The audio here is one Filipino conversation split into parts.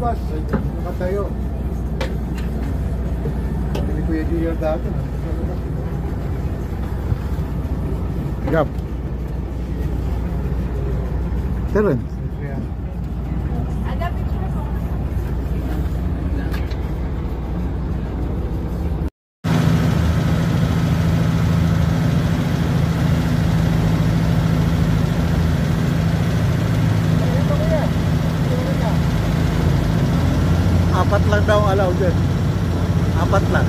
labas. Nakatayo. Hindi ko yung dealer dati. Gap. Teren. Ada picture ko. Apat lang daw ang allowed dyan. Apat lang.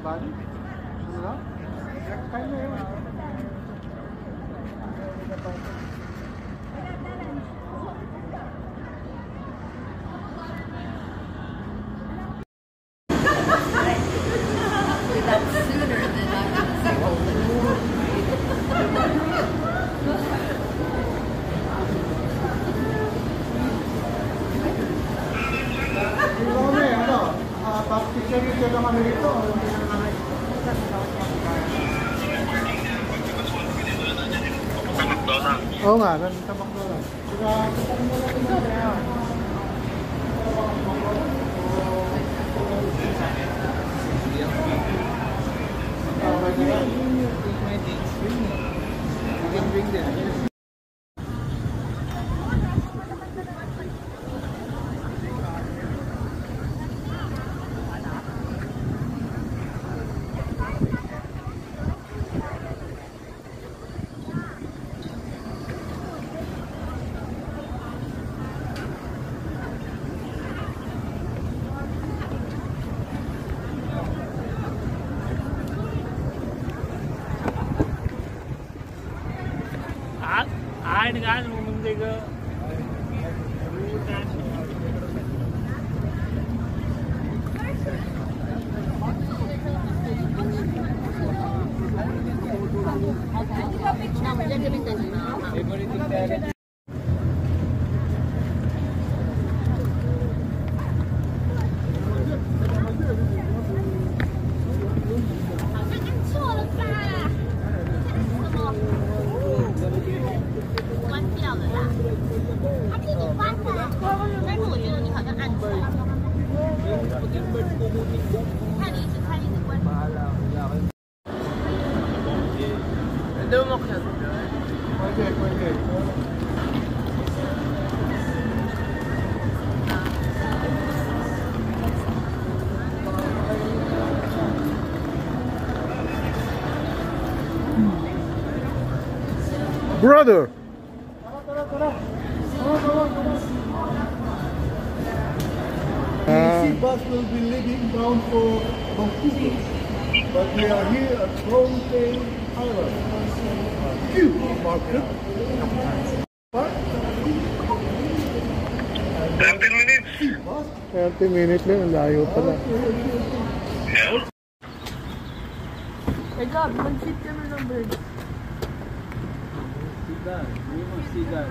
Bali? Ano? Kaya na yun. That's sooner than I'm gonna say Picture lang kami rito. Oo nga, sa McDonald's. Ai nggak ngomong juga. Pwede. Brother. The bus will be leaving bound for Vancouver, but we are here at Longtail Island. Market. 30 minutes. 30 minutes lang, layo pala. Hey God, mag-sit kami ng bird. Sigan, ini mah sigan.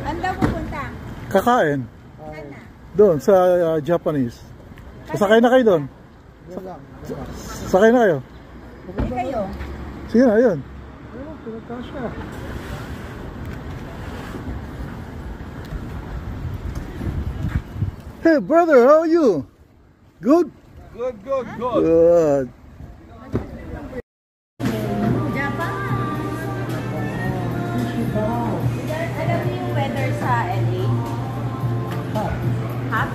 Anda pupunta? Kakain. Sana? Doon sa Japanese. Sakay na kayo doon. Sakay na kayo. Hindi kayo? Sige na, yun. Hey brother, how are you? Good? Good. Good. Japan! Alam mo yung weather sa LA? Hot?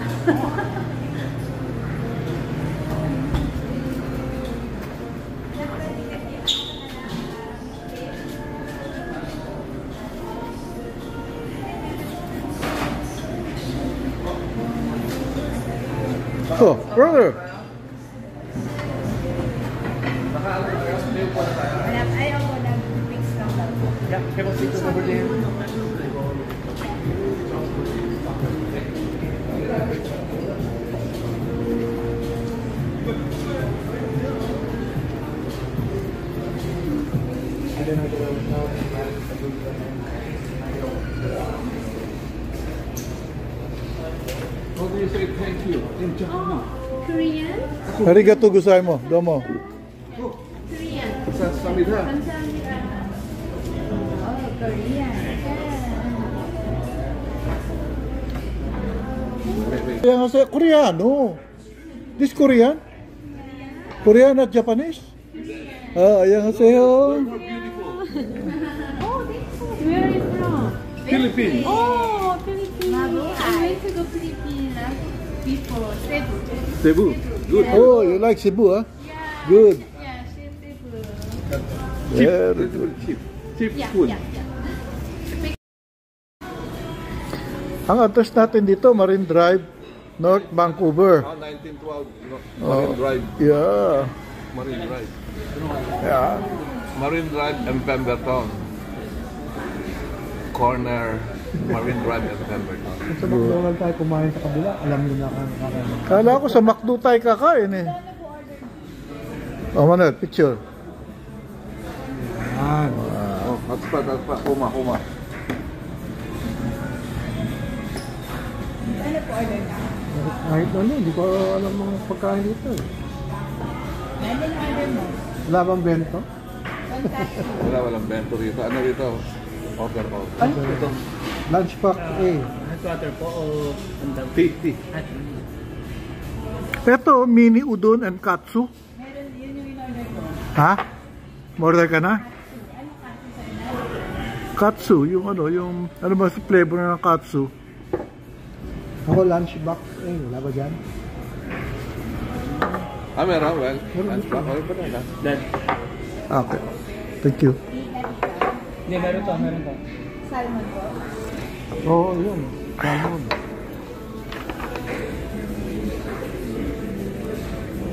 So, brother. Ayaw ko nag-mix lang lang. Yeah, have a seat over there. How do you say thank you in Japanese? Korean? Arigato gozaimasu. Domo. Korean. Samida. Kamsahamnida. Oh, Korean. Annyeonghaseyo, Koreano. This Korean? Korean at Japanese? Annyeonghaseyo. Oh, where are you from? Philippines. Oh, Philippines. I went to go Philippines before. Cebu. Cebu. Good. Oh, you like Cebu, huh? Yeah. Good. Yeah, Cebu. Very Little good. cheap. Cheap Yeah, food. yeah, yeah. Ang address natin dito, Marine Drive, North Vancouver. 1912 Oh. Marine Drive. Yeah. Marine Drive. Yeah. Marine Drive and Pemberton. Corner Marine Drive and Pemberton. Sa McDonald's tayo kumain sa kabila, alam nyo na kakain. Kala ko sa McDo tayo kakain eh. Oh, Manuel, picture. Yan. Oh, hotspot. Kuma. Ano po order na? Kahit ano, hindi ko alam mga pagkain dito eh. Ano yung order mo? Wala bang bento? Fantastic. Walang bento rito. Ano rito? Order ko. Ano? Lunch pack eh. Water po o 50. Ito, mini udon and katsu. Meron, yun yung in-order ko. Ha? Order ka na? Ano kasi sa inyo? Katsu, yung ano ba sa flavor ng katsu? Ako lunch box eh. Wala ba dyan? Meron. Well, lunch pack. Okay pa na. Dad. Okay. Thank you. Hindi, meron to. Salmon po. Oo, yun. Salmon.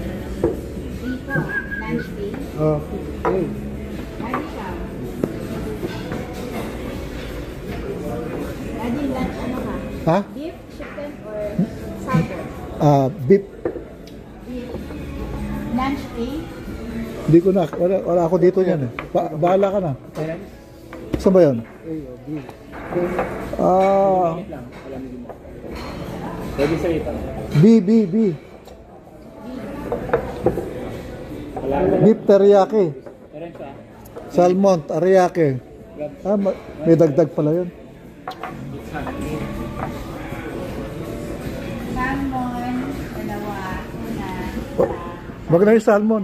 Dito, lunch day. Okay. Ano siya? Daddy, lunch ano ka? Ha? Beef, chicken, or salmon? Beef. Beef. Lunch day? Hindi ko na. Wala ako dito yan eh. Bahala ka na. Saan ba yun? Pwede sa ito. B. Beef teriyaki. Meron siya. Salmon, teriyaki. May dagdag pala yun. Salmon, dalawa, una, Wag na yung salmon.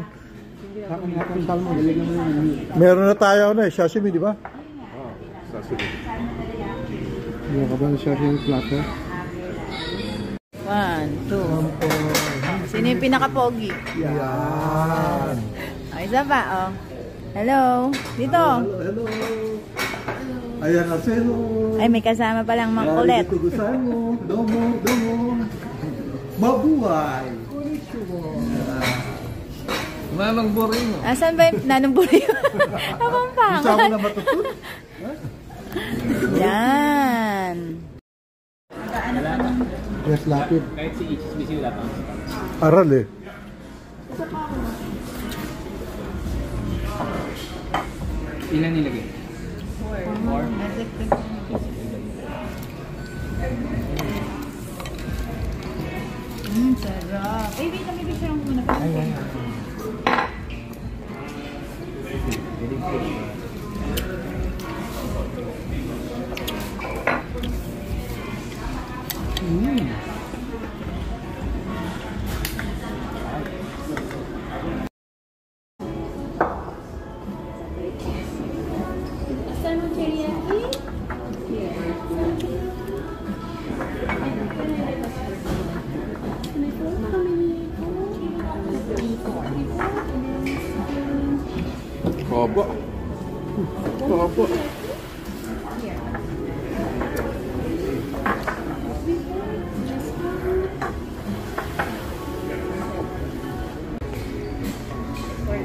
Saan natin salmon? Galing naman yun. Meron na tayo sashimi, di ba? Sasuli. Hindi ka ba siya yung platter? 1, 2. Sino yung pinaka-pogi? Yan. Isa pa, oh. Hello. Dito. Hello. Ayan na selo. Ay, may kasama palang makulit. Tugusan mo. Domo. Mabuhay. Manang boring mo. Asan ba yung nanumbuli yun? Gusto mo Kapampangan. na matutun? Yan. Yes, lapid. Kahit si HSBC wala pa. Aral eh. Ilan nilagay? 4. sarap. Baby, kami picture mo muna. Salmon teriyaki? Opo.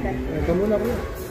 Canada. Ito muna po.